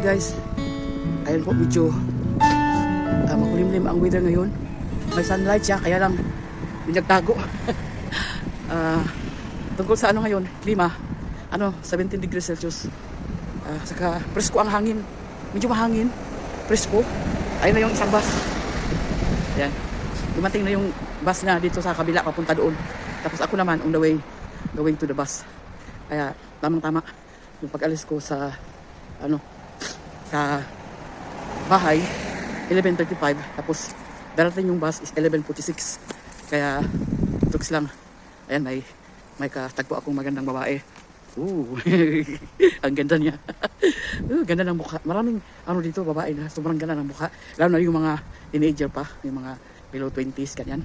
guys, ayun po medyo makulimlim ang weather ngayon. May sunlight siya, kaya lang nagtago. Tungkol sa ano ngayon, klima, 17 degrees Celsius. Saka presko ang hangin, medyo mahangin, presko. Ayun na yung isang bus. Ayan, dumating na yung bus na dito sa kabila papunta doon. Tapos ako naman on the way going to the bus. Kaya tamang-tama yung pag-alis ko sa sa bahay 11:35, tapos darating yung bus is 11:46. Kaya tuks lang. Ayan, may katagpo akong magandang babae. Ang ganda niya. Ganda ng mukha. Maraming dito babae na sobrang ganda ng mukha. Lalo na yung mga teenager pa, yung mga below 20s ganyan.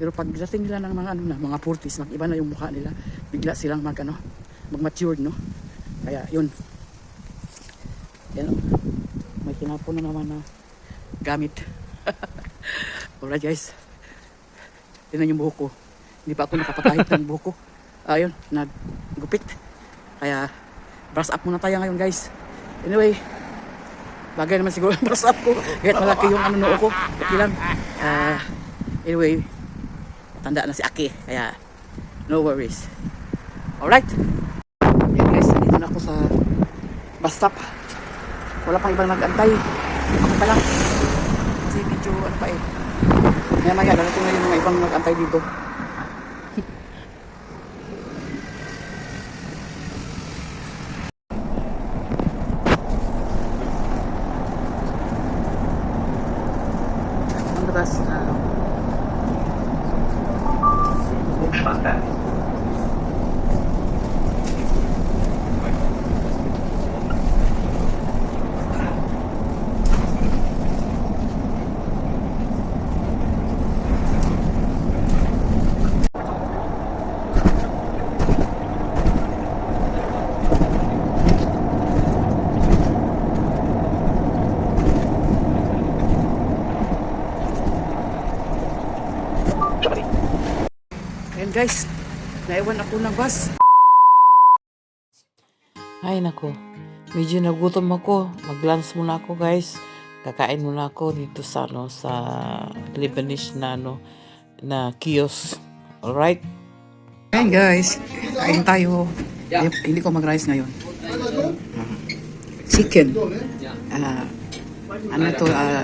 Pero pagdating nila ng mga mga 40s, mag-iba na yung mukha nila. Bigla silang mag-matured, no? Kaya yun. Yan, may tinapon na naman na gamit. Alright guys, tingnan yung buhok ko. Hindi pa ako nakapatahit ng buhok ko. Ayun, naggupit. Kaya brush up muna tayo ngayon guys. Anyway, bagay naman siguro ang brush up ko. Kahit malaki yung noo ko, okay lang. Anyway, tanda na si Aki, kaya no worries. Alright. Yan guys, dito na ako sa bus stop. Wala pang ibang nag-antay. Ako pa lang. Kasi medyo maya darating na yung mga ibang nag-antay dito. Ang batas guys, naiwan ako ng bus. Ay nako, medyo nagutom ako. Mag-lunch muna ako guys. Kakain muna ako dito sa sa Lebanese na kiosk. Alright? Ayan guys, kain tayo. Hindi ko mag-rice ngayon. Chicken.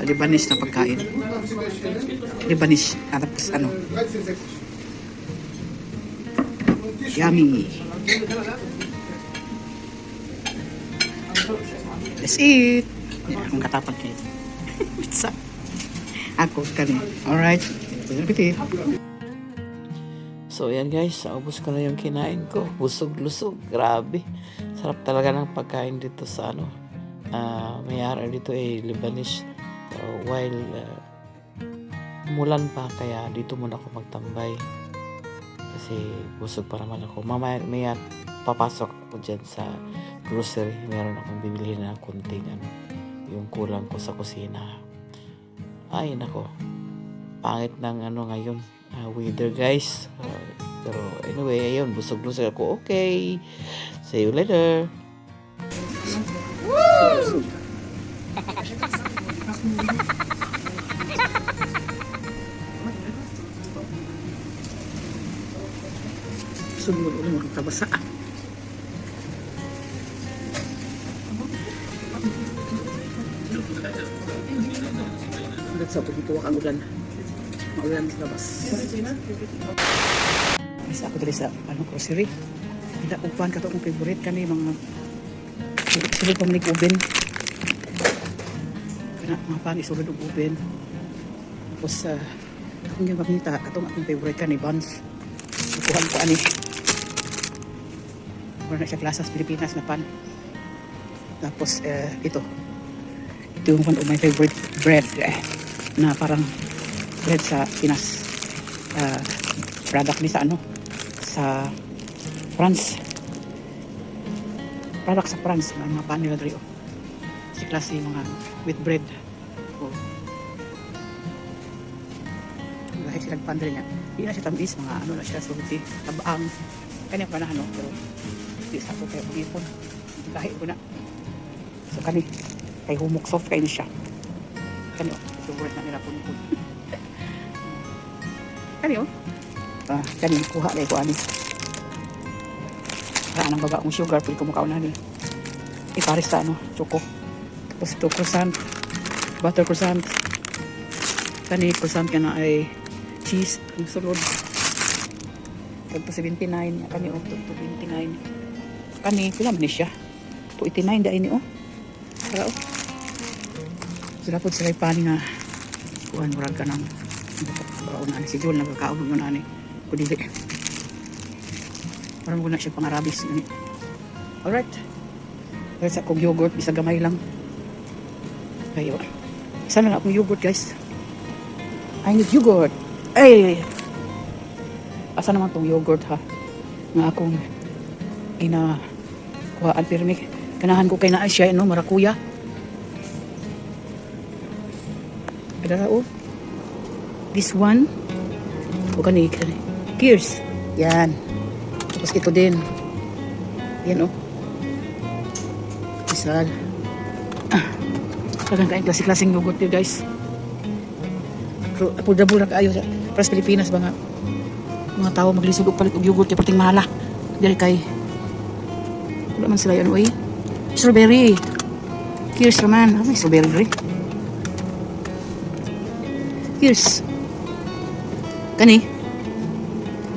Lebanese na pagkain. Lebanese. Tapos yummy. Let's eat. Akong katapag kayo. Pizza. Ako kami. Alright. So yan guys, naubos ko na yung kinain ko. Busog-lusog. Grabe. Sarap talaga ng pagkain dito sa may-ari dito Lebanese. While umulan pa, kaya dito muna ako magtambay. Kasi busog pa naman ako. Mamaya papasok ako dyan sa grocery. Meron akong bibili na kunting yung kulang ko sa kusina. Ay nako, pangit ng ngayon weather guys. Pero anyway, ayun, busog-lusog ako. Okay, see you later. Sumul ulit magkabasa. Ulit sa pagkituwak ang ulan. Maulan sa labas. Isa ako dali sa grocery. Hindi upan ka ito kung favorite kami mga sulod pamilig uben. Kana mga pan isulod og uben. Tapos akong ginagamita katong akong favorite kani buns. Kuhan ko wala na siya klasas Pilipinas na pan. Tapos ito yung one of my favorite bread na parang bread sa Pinas, product ni sa sa France, product sa France, mga pan nila dito si klase yung mga with bread. Dahil silang pan rin niya, hindi na siya tamis, mga na siya sulti, tabaang kanya pa na pero hindi sa ako kayo pag-ipon kahit ko na. So So kani kay humok soft kay ni siya. Kani oh, ito word na nila punpun. Kani oh. Kani kuha lay ko ani. Ra nang baba kong sugar pud ko mukaon ani. Ipares sa ano, choco. Tapos ito croissant, butter croissant. Kani croissant kana ay cheese ang sulod. Tagpo 79, kani oh, tagpo 29. Kani pila man ni siya? 289 dai ni oh. Para oh. Sila po sila pani nga kuhan murag ka ng baon na si Jol nagkakaon mo na ni kudili. Parang wala siya pangarabis ni. Alright. Guys, akong yogurt bisa gamay lang. Kayo. Isa na lang akong yogurt guys. I need yogurt. Ay! Asa naman tong yogurt ha? Nga akong kuhaan pirmi. Kanahan ko kay naa siya no marakuya. Ada oh. This one. O kani. Gears. Yan. Tapos ito din. Yan oh. Isal. Talagang kain klase-klaseng yogurt yun guys. Pero affordable na kaayo para sa Pilipinas ba nga mga tao maglisod og palit og yogurt kay pating mahala. Dili kay wala man sila yan oy. Strawberry. Cheers naman. May strawberry rin. Cheers. Kani.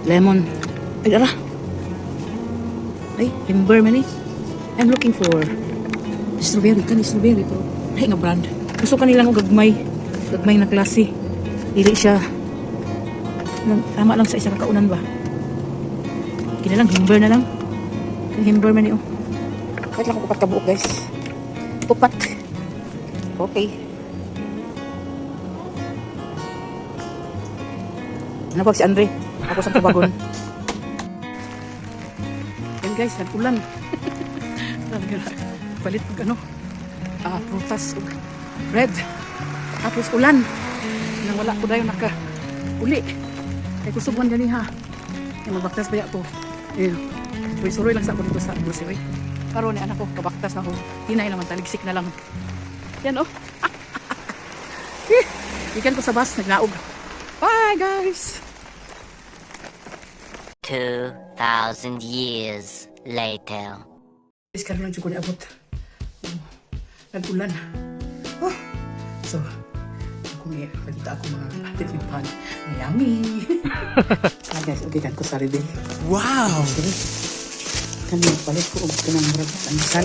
Lemon. Ay ara. Ay, Timber man eh. I'm looking for strawberry. Kani strawberry pero ay nga brand. Gusto kanilang og gagmay. Gagmay na klase. Dili siya tama lang sa isang kaunan ba. Kina lang Himber na lang. Himber man eh oh. Kahit lang ko upat kabuok guys. Upat. Okay. Ano ba si Andre? Ako sa tubagon. Yan guys, nag-ulan. Palit ko ano. Prutas. Bread. Tapos ulan. Nang wala ko dayon naka-uli. Kaya kusubuan gani ha. Yung mabaktas ba ko. Suroy lang sa ako dito sa grocery. Karon ni anak ko, kabaktas na ako. Hinay naman, taligsik na lang. Yan oh. Ikan ko sa bus, nagnaog. Bye guys! 2,000 years later. Guys, karoon lang dyan ko niabot. Nag-ulan. Oh. So, kung pagkita ako mga titipan, yummy! Guys, okay kan ko sa rebel. Wow! Kami palit ko og kanang murag ang sal.